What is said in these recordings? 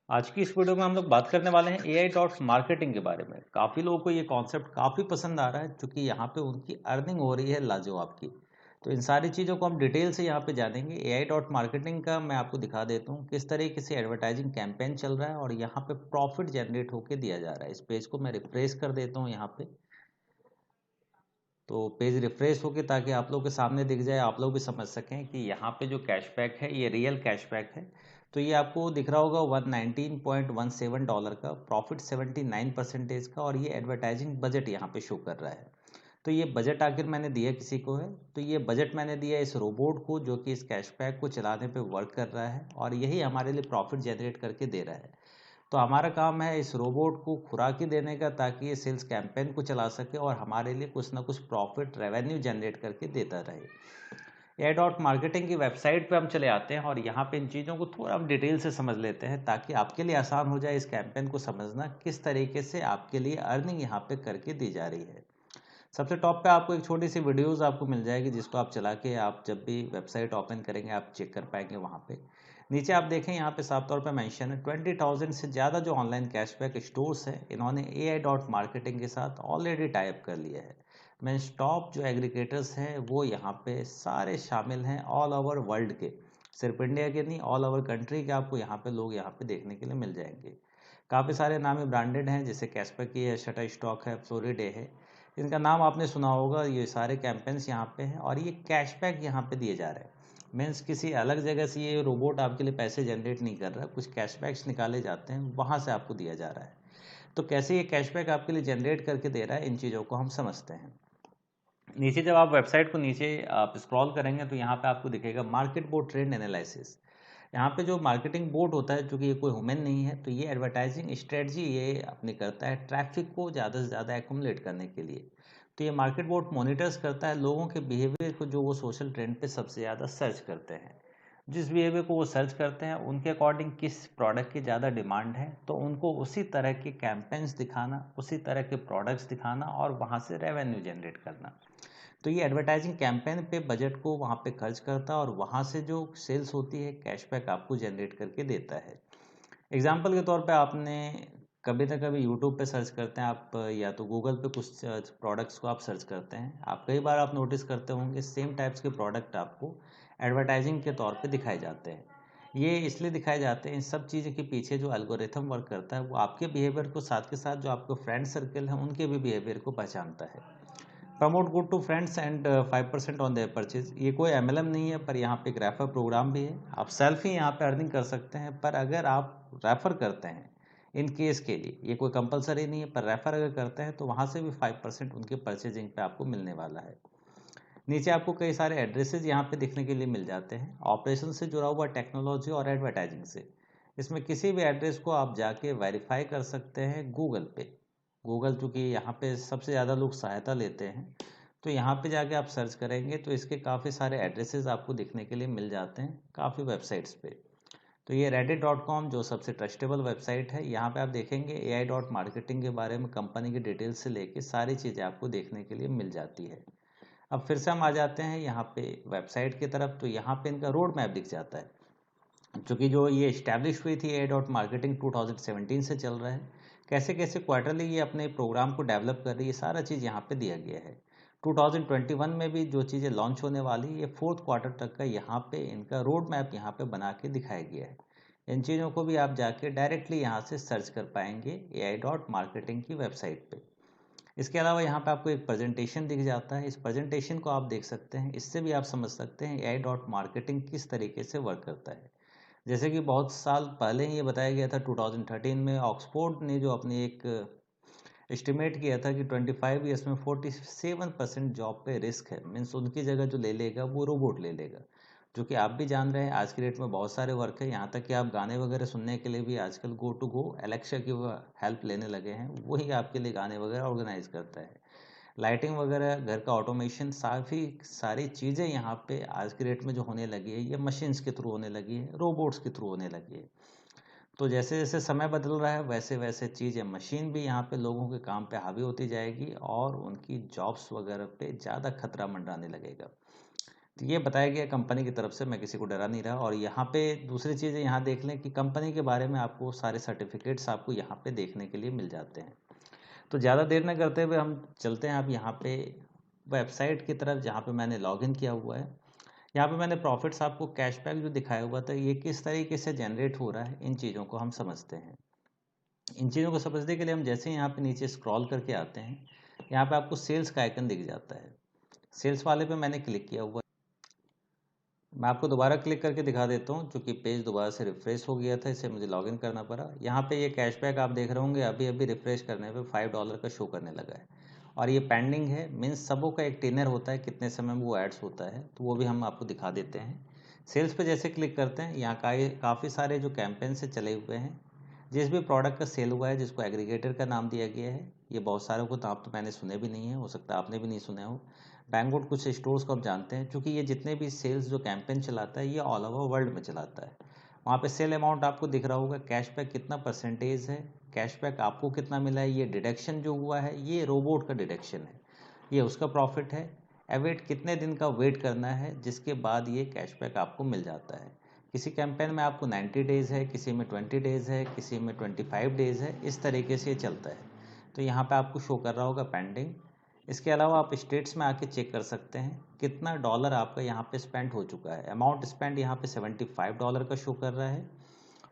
आज की इस वीडियो में हम लोग बात करने वाले हैं एआई डॉट मार्केटिंग के बारे में। काफ़ी लोगों को ये कॉन्सेप्ट काफ़ी पसंद आ रहा है, क्योंकि यहाँ पे उनकी अर्निंग हो रही है लाजवाब की। तो इन सारी चीज़ों को हम डिटेल से यहाँ पे जानेंगे। एआई डॉट मार्केटिंग का मैं आपको दिखा देता हूँ किस तरीके से एडवर्टाइजिंग कैंपेन चल रहा है और यहाँ पे प्रॉफिट जनरेट होके दिया जा रहा है। इस पेज को मैं रिफ्रेश कर देता हूँ यहाँ पे। तो पेज रिफ्रेश होके ताकि आप लोगों के सामने दिख जाए, आप लोग भी समझ सकें कि यहाँ पे जो कैशबैक है ये रियल कैशबैक है। तो ये आपको दिख रहा होगा $119.17 का प्रॉफिट, 79% का, और ये एडवर्टाइजिंग बजट यहाँ पे शो कर रहा है। तो ये बजट आखिर मैंने दिया किसी को है, तो ये बजट मैंने दिया इस रोबोट को जो कि इस कैशबैक को चलाने पे वर्क कर रहा है और यही हमारे लिए प्रॉफिट जनरेट करके दे रहा है। तो हमारा काम है इस रोबोट को खुराकी देने का, ताकि ये सेल्स कैंपेन को चला सके और हमारे लिए कुछ ना कुछ प्रॉफिट रेवेन्यू जनरेट करके देता रहे। एड डॉट मार्केटिंग की वेबसाइट पे हम चले आते हैं और यहाँ पे इन चीज़ों को थोड़ा हम डिटेल से समझ लेते हैं, ताकि आपके लिए आसान हो जाए इस कैंपेन को समझना, किस तरीके से आपके लिए अर्निंग यहाँ पे करके दी जा रही है। सबसे टॉप पे आपको एक छोटी सी वीडियोस आपको मिल जाएगी, जिसको आप चला के आप जब भी वेबसाइट ओपन करेंगे आप चेक कर पाएंगे। वहाँ पे नीचे आप देखें, यहाँ पे साफ तौर पे मेंशन है 20,000 से ज़्यादा जो ऑनलाइन कैशबैक स्टोर्स हैं, इन्होंने एआई डॉट मार्केटिंग के साथ ऑलरेडी टाइप कर लिया है। मीन्स टॉप जो एग्रीगेटर्स हैं वो यहाँ पे सारे शामिल हैं, ऑल ओवर वर्ल्ड के, सिर्फ इंडिया के नहीं, ऑल ओवर कंट्री के आपको यहाँ पे लोग यहाँ पे देखने के लिए मिल जाएंगे। काफ़ी सारे नामी ब्रांडेड हैं, जैसे कैशबैक की है, शटर स्टॉक है, फ्लोरिडे है, इनका नाम आपने सुना होगा। ये सारे कैंपेन्स यहाँ पे हैं और ये कैशबैक यहाँ पे दिए जा रहे हैं। मीन्स किसी अलग जगह से ये रोबोट आपके लिए पैसे जनरेट नहीं कर रहा, कुछ कैशबैक्स निकाले जाते हैं, वहाँ से आपको दिया जा रहा है। तो कैसे ये कैशबैक आपके लिए जनरेट करके दे रहा है, इन चीज़ों को हम समझते हैं। नीचे जब आप वेबसाइट को नीचे आप स्क्रॉल करेंगे तो यहाँ पे आपको दिखेगा मार्केट बोर्ड ट्रेंड एनालिसिस। यहाँ पे जो मार्केटिंग बोर्ड होता है, चूँकि ये कोई ह्यूमन नहीं है, तो ये एडवर्टाइजिंग स्ट्रेटजी ये अपनी करता है ट्रैफिक को ज़्यादा से ज़्यादा एक्यूमुलेट करने के लिए। तो ये मार्केट बोर्ड मॉनिटर्स करता है लोगों के बिहेवियर को, जो वो सोशल ट्रेंड पे सबसे ज़्यादा सर्च करते हैं। जिस बिहेवियर को वो सर्च करते हैं उनके अकॉर्डिंग किस प्रोडक्ट की ज़्यादा डिमांड है, तो उनको उसी तरह के कैंपेन्स दिखाना, उसी तरह के प्रोडक्ट्स दिखाना और वहाँ से रेवेन्यू जनरेट करना। तो ये एडवर्टाइजिंग कैंपेन पे बजट को वहाँ पे खर्च करता है और वहाँ से जो सेल्स होती है कैशबैक आपको जनरेट करके देता है। एग्जाम्पल के तौर पे आपने कभी ना कभी यूट्यूब पे सर्च करते हैं आप, या तो गूगल पे कुछ प्रोडक्ट्स को आप सर्च करते हैं, आप कई बार आप नोटिस करते होंगे सेम टाइप्स के प्रोडक्ट आपको एडवर्टाइजिंग के तौर पे दिखाए जाते हैं। ये इसलिए दिखाए जाते हैं, इन सब चीज़ों के पीछे जो एल्गोरिथम वर्क करता है वो आपके बिहेवियर को साथ के साथ जो आपके फ्रेंड सर्कल है उनके भी बिहेवियर को पहचानता है। Promote good to friends and 5% on their purchase, ये कोई एमएलएम नहीं है, पर यहाँ पे एक रेफर प्रोग्राम भी है। आप सेल्फ ही यहाँ पे अर्निंग कर सकते हैं, पर अगर आप रेफर करते हैं इन केस के लिए, ये कोई कंपलसरी नहीं है, पर रेफर अगर करते हैं तो वहाँ से भी 5% उनके परचेजिंग पे आपको मिलने वाला है। नीचे आपको कई सारे एड्रेसेस यहाँ पे दिखने के लिए मिल जाते हैं, ऑपरेशन से जुड़ा हुआ टेक्नोलॉजी और एडवर्टाइजिंग से। इसमें किसी भी एड्रेस को आप जाके वेरीफाई कर सकते हैं गूगल पे। गूगल चूँकि यहाँ पे सबसे ज़्यादा लोग सहायता लेते हैं, तो यहाँ पे जाके आप सर्च करेंगे तो इसके काफ़ी सारे एड्रेसेस आपको दिखने के लिए मिल जाते हैं काफ़ी वेबसाइट्स पे। तो ये reddit.com जो सबसे ट्रस्टेबल वेबसाइट है, यहाँ पे आप देखेंगे एआई डॉट मार्केटिंग के बारे में कंपनी की डिटेल्स से लेके सारी चीज़ें आपको देखने के लिए मिल जाती है। अब फिर से हम आ जाते हैं यहाँ पे वेबसाइट की तरफ, तो यहाँ पे इनका रोड मैप दिख जाता है। क्योंकि जो ये इस्टेब्लिश हुई थी ए डॉट मार्केटिंग 2017 से चल रहा है, कैसे कैसे क्वार्टरली ये अपने प्रोग्राम को डेवलप कर रही है, सारा चीज़ यहाँ पे दिया गया है। 2021 में भी जो चीज़ें लॉन्च होने वाली, ये फोर्थ क्वार्टर तक का यहाँ पे इनका रोड मैप यहाँ पे बना के दिखाया गया है। इन चीज़ों को भी आप जाके डायरेक्टली यहाँ से सर्च कर पाएंगे ए डॉट मार्केटिंग की वेबसाइट पे। इसके अलावा यहाँ पे आपको एक प्रेजेंटेशन दिख जाता है, इस प्रेजेंटेशन को आप देख सकते हैं, इससे भी आप समझ सकते हैं एआई डॉट मार्केटिंग किस तरीके से वर्क करता है। जैसे कि बहुत साल पहले ही ये बताया गया था, 2013 में ऑक्सफोर्ड ने जो अपनी एक एस्टिमेट किया था कि 25 ईयर्स में 47% जॉब पे रिस्क है। मीन्स उनकी जगह जो ले लेगा वो रोबोट ले लेगा। जो कि आप भी जान रहे हैं आज की डेट में बहुत सारे वर्क है, यहाँ तक कि आप गाने वगैरह सुनने के लिए भी आजकल गो टू गो एलेक्सा की हेल्प लेने लगे हैं, वही आपके लिए गाने वगैरह ऑर्गेनाइज करता है। लाइटिंग वगैरह, घर का ऑटोमेशन, काफ़ी सारी चीज़ें यहाँ पे आज की डेट में जो होने लगी है, ये मशीन्स के थ्रू होने लगी है, रोबोट्स के थ्रू होने लगी है। तो जैसे जैसे समय बदल रहा है वैसे वैसे चीज़ें, मशीन भी यहाँ पे लोगों के काम पे हावी होती जाएगी और उनकी जॉब्स वगैरह पे ज़्यादा खतरा मंडराने लगेगा। तो ये बताया गया कंपनी की तरफ से, मैं किसी को डरा नहीं रहा। और यहाँ पे दूसरी चीज़ यहाँ देख लें कि कंपनी के बारे में आपको सारे सर्टिफिकेट्स आपको यहाँ पे देखने के लिए मिल जाते हैं। तो ज़्यादा देर न करते हुए हम चलते हैं आप यहाँ पे वेबसाइट की तरफ जहाँ पे मैंने लॉगिन किया हुआ है। यहाँ पे मैंने प्रॉफिट्स आपको कैशबैक जो दिखाया हुआ था ये किस तरीके से जनरेट हो रहा है, इन चीज़ों को हम समझते हैं। इन चीज़ों को समझने के लिए हम जैसे ही यहाँ पे नीचे स्क्रॉल करके आते हैं, यहाँ पे आपको सेल्स का आइकन दिख जाता है। सेल्स वाले पे मैंने क्लिक किया हुआ है। मैं आपको दोबारा क्लिक करके दिखा देता हूँ, क्योंकि पेज दोबारा से रिफ्रेश हो गया था, इससे मुझे लॉगिन करना पड़ा। यहाँ पे ये कैशबैक आप देख रहे होंगे, अभी अभी रिफ्रेश करने पे $5 का शो करने लगा है और ये पेंडिंग है। मीन्स सबों का एक टेनर होता है, कितने समय में वो एड्स होता है, तो वो भी हम आपको दिखा देते हैं। सेल्स पे जैसे क्लिक करते हैं, यहाँ काफ़ी सारे जो कैंपेन से चले हुए हैं, जिस भी प्रोडक्ट का सेल हुआ है, जिसको एग्रीगेटर का नाम दिया गया है, ये बहुत सारों को नाम तो मैंने सुने भी नहीं है, हो सकता है आपने भी नहीं सुने हो। बैंगवुड कुछ स्टोर्स को आप जानते हैं, क्योंकि ये जितने भी सेल्स जो कैंपेन चलाता है ये ऑल ओवर वर्ल्ड में चलाता है। वहाँ पे सेल अमाउंट आपको दिख रहा होगा, कैशबैक कितना परसेंटेज है, कैशबैक आपको कितना मिला है, ये डिडक्शन जो हुआ है ये रोबोट का डिडक्शन है, ये उसका प्रॉफिट है। अवेट कितने दिन का वेट करना है जिसके बाद ये कैशबैक आपको मिल जाता है। किसी कैंपेन में आपको 90 डेज़ है, किसी में 20 डेज़ है, किसी में 25 डेज़ है, इस तरीके से ये चलता है। तो यहाँ पे आपको शो कर रहा होगा पेंडिंग। इसके अलावा आप स्टेट्स में आके चेक कर सकते हैं कितना डॉलर आपका यहाँ पे स्पेंड हो चुका है। अमाउंट स्पेंड यहाँ पे $75 का शो कर रहा है।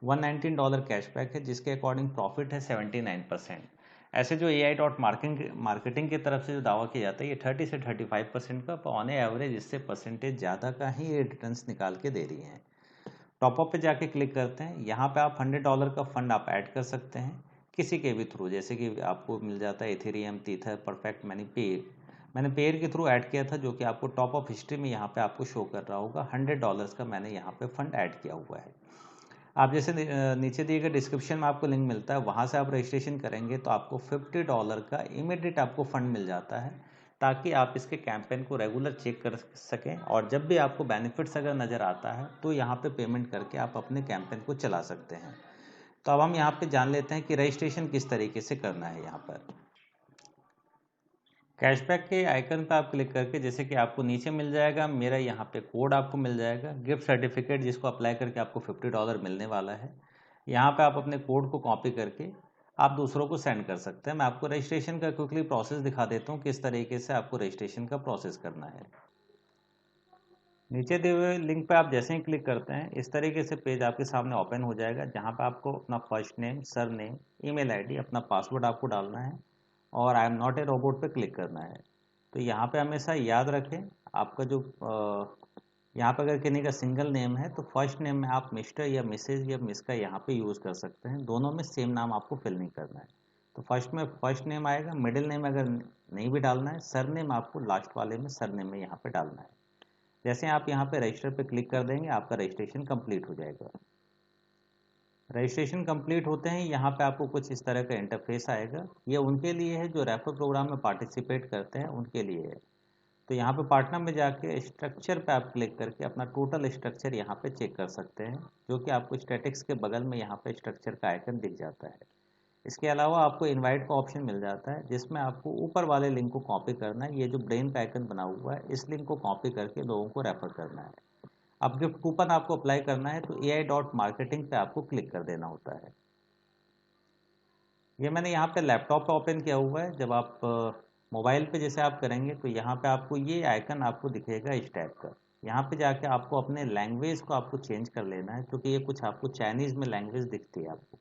$119 कैशबैक है, जिसके अकॉर्डिंग प्रॉफिट है 79%। ऐसे जो AI डॉट मार्केटिंग की तरफ से जो दावा किया जाता है ये 30 से 35% का ऑन एवरेज, इससे परसेंटेज ज़्यादा का ही ये रिटर्न्स निकाल के दे रही हैं। टॉपअप पे जाके क्लिक करते हैं, यहाँ पे आप $100 का फंड आप ऐड कर सकते हैं किसी के भी थ्रू, जैसे कि आपको मिल जाता है Ethereum, Tether, perfect money, Payeer. मैंने पेयर के थ्रू ऐड किया था, जो कि आपको टॉप ऑफ हिस्ट्री में यहाँ पे आपको शो कर रहा होगा। $100 का मैंने यहाँ पे फंड ऐड किया हुआ है। आप जैसे नीचे दिए गए डिस्क्रिप्शन में आपको लिंक मिलता है, वहाँ से आप रजिस्ट्रेशन करेंगे तो आपको $50 का इमीडिएट आपको फंड मिल जाता है, ताकि आप इसके कैंपेन को रेगुलर चेक कर सकें और जब भी आपको बेनिफिट्स अगर नज़र आता है तो यहाँ पे पेमेंट करके आप अपने कैंपेन को चला सकते हैं। तो अब हम यहाँ पे जान लेते हैं कि रजिस्ट्रेशन किस तरीके से करना है। यहाँ पर कैशबैक के आइकन पर आप क्लिक करके जैसे कि आपको नीचे मिल जाएगा, मेरा यहाँ पे कोड आपको मिल जाएगा, गिफ्ट सर्टिफिकेट, जिसको अप्लाई करके आपको $50 मिलने वाला है। यहाँ पे आप अपने कोड को कॉपी करके आप दूसरों को सेंड कर सकते हैं। मैं आपको रजिस्ट्रेशन का क्विकली प्रोसेस दिखा देता हूँ, किस तरीके से आपको रजिस्ट्रेशन का प्रोसेस करना है। नीचे दिए हुए लिंक पे आप जैसे ही क्लिक करते हैं, इस तरीके से पेज आपके सामने ओपन हो जाएगा, जहाँ पे आपको अपना first name, sir name, email ID, अपना पासवर्ड आपको डालना है और I am not a robot पे क्लिक करना है। तो यहाँ पे हमेशा याद रखें, आपका जो यहाँ पे अगर किसी का सिंगल नेम है तो फर्स्ट नेम में आप मिस्टर या मिसेज या मिस का यहाँ पे यूज़ कर सकते हैं। दोनों में सेम नाम आपको फिल नहीं करना है। तो फर्स्ट में फर्स्ट नेम आएगा, मिडिल नेम अगर नहीं भी डालना है, सर नेम आपको लास्ट वाले में सर नेम में यहाँ पे डालना है। जैसे आप यहाँ पे रजिस्टर पे क्लिक कर देंगे, आपका रजिस्ट्रेशन कंप्लीट हो जाएगा। रजिस्ट्रेशन कंप्लीट होते हैं यहाँ पे आपको कुछ इस तरह का इंटरफेस आएगा। ये उनके लिए है जो रेफर प्रोग्राम में पार्टिसिपेट करते हैं, उनके लिए है। तो यहाँ पे पार्टनर में जाके स्ट्रक्चर पे आप क्लिक करके अपना टोटल स्ट्रक्चर यहाँ पे चेक कर सकते हैं, जो कि आपको स्टैटिक्स के बगल में यहाँ पे स्ट्रक्चर का आइकन दिख जाता है। इसके अलावा आपको इनवाइट का ऑप्शन मिल जाता है, जिसमें आपको ऊपर वाले लिंक को कॉपी करना है। ये जो ब्रेन का आइकन बना हुआ है, इस लिंक को कॉपी करके लोगों को रेफर करना है। अब गिफ्ट कूपन आपको अप्लाई करना है तो AI.marketing पे आपको क्लिक कर देना होता है। ये मैंने यहाँ पे लैपटॉप पे ओपन किया हुआ है। जब आप मोबाइल पे जैसे आप करेंगे तो यहाँ पे आपको ये आइकन आपको दिखेगा इस टाइप का। यहाँ पे जाके आपको अपने लैंग्वेज को आपको चेंज कर लेना है, क्योंकि ये कुछ आपको चाइनीज़ में लैंग्वेज दिखती है आपको।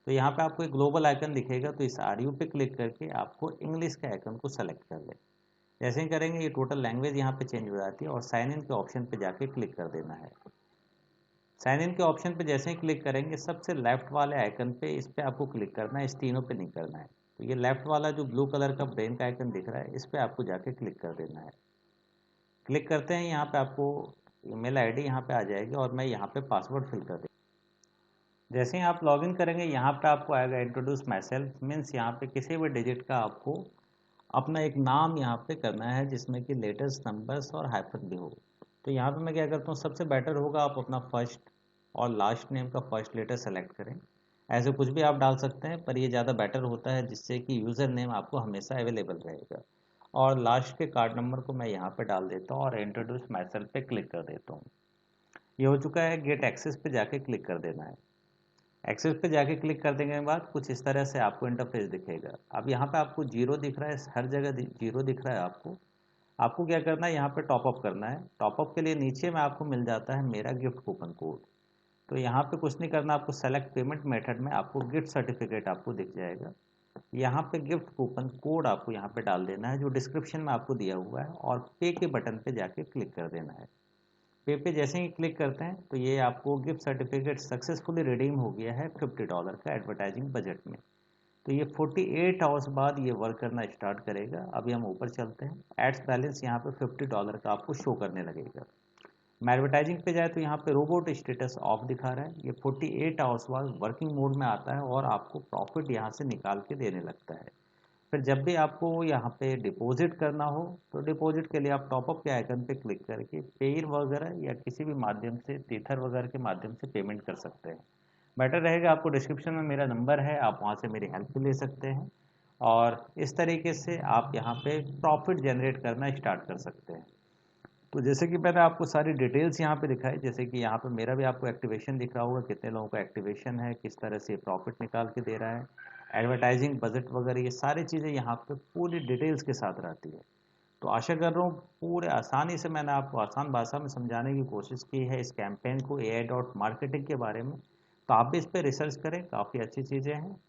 तो यहाँ पे आपको एक ग्लोबल आइकन दिखेगा, तो इस RU पे क्लिक करके आपको इंग्लिश के आइकन को सेलेक्ट कर ले। जैसे ही करेंगे ये टोटल लैंग्वेज यहाँ पे चेंज हो जाती है और साइन इन के ऑप्शन पे जाके क्लिक कर देना है। साइन इन के ऑप्शन पे जैसे ही क्लिक करेंगे, सबसे लेफ्ट वाले आइकन पे इस पे आपको क्लिक करना है, इस तीनों पे नहीं करना है। तो ये लेफ्ट वाला जो ब्लू कलर का ब्रेन का आइकन दिख रहा है, इस पे आपको जाके क्लिक कर देना है। क्लिक करते हैं, यहाँ पे आपको ईमेल आईडी यहाँ पे आ जाएगी और मैं यहाँ पे पासवर्ड फिल कर दूँ। जैसे ही आप लॉगिन करेंगे, यहाँ पे आपको आएगा इंट्रोड्यूस माई सेल्फ, मीन्स यहाँ पे किसी भी डिजिट का आपको अपना एक नाम यहाँ पे करना है, जिसमें कि लेटर्स, नंबर्स और हाइफन भी हो। तो यहाँ पे मैं क्या करता हूँ, सबसे बेटर होगा आप अपना फर्स्ट और लास्ट नेम का फर्स्ट लेटर सेलेक्ट करें। ऐसे कुछ भी आप डाल सकते हैं, पर ये ज़्यादा बेटर होता है, जिससे कि यूज़र नेम आपको हमेशा अवेलेबल रहेगा। और लास्ट के कार्ड नंबर को मैं यहाँ पे डाल देता हूँ और इंट्रोड्यूस माई सेल्फ पे क्लिक कर देता हूँ। ये हो चुका है। गेट एक्सेस पे जाके क्लिक कर देना है। एक्सेस पे जाके क्लिक कर देने के बाद कुछ इस तरह से आपको इंटरफेस दिखेगा। अब यहाँ पे आपको जीरो दिख रहा है, हर जगह जीरो दिख रहा है आपको। आपको क्या करना है, यहाँ पे टॉपअप करना है। टॉपअप के लिए नीचे में आपको मिल जाता है मेरा गिफ्ट कूपन कोड। तो यहाँ पे कुछ नहीं करना, आपको सेलेक्ट पेमेंट मेथड में आपको गिफ्ट सर्टिफिकेट आपको दिख जाएगा। यहाँ पे गिफ्ट कूपन कोड आपको यहाँ पे डाल देना है जो डिस्क्रिप्शन में आपको दिया हुआ है, और पे के बटन पे जाके क्लिक कर देना है। पे पे जैसे ही क्लिक करते हैं तो ये आपको गिफ्ट सर्टिफिकेट सक्सेसफुली रिडीम हो गया है $50 का एडवर्टाइजिंग बजट में। तो ये 48 आवर्स बाद ये वर्क करना स्टार्ट करेगा। अभी हम ऊपर चलते हैं। एड्स बैलेंस यहाँ पे $50 का आपको शो करने लगेगा। एडवर्टाइजिंग पे जाए तो यहाँ पे रोबोट स्टेटस ऑफ दिखा रहा है। ये 48 आवर्स बाद वर्किंग मोड में आता है और आपको प्रॉफिट यहाँ से निकाल के देने लगता है। फिर जब भी आपको यहाँ पे डिपॉजिट करना हो तो डिपॉजिट के लिए आप टॉपअप के आइकन पे क्लिक करके पेयर वगैरह या किसी भी माध्यम से टीथर वगैरह के माध्यम से पेमेंट कर सकते हैं। बेटर रहेगा, आपको डिस्क्रिप्शन में मेरा नंबर है, आप वहाँ से मेरी हेल्प ले सकते हैं और इस तरीके से आप यहाँ पे प्रॉफिट जनरेट करना स्टार्ट कर सकते हैं। तो जैसे कि मैंने आपको सारी डिटेल्स यहाँ पे दिखाई, जैसे कि यहाँ पे मेरा भी आपको एक्टिवेशन दिख रहा होगा, कितने लोगों का एक्टिवेशन है, किस तरह से प्रॉफिट निकाल के दे रहा है, एडवर्टाइजिंग बजट वगैरह, ये सारी चीज़ें यहाँ पे पूरी डिटेल्स के साथ रहती है। तो आशा कर रहा हूँ पूरे आसानी से मैंने आपको आसान भाषा में समझाने की कोशिश की है इस कैंपेन को, AI.marketing के बारे में। तो आप भी इस पर रिसर्च करें, काफ़ी अच्छी चीज़ें हैं।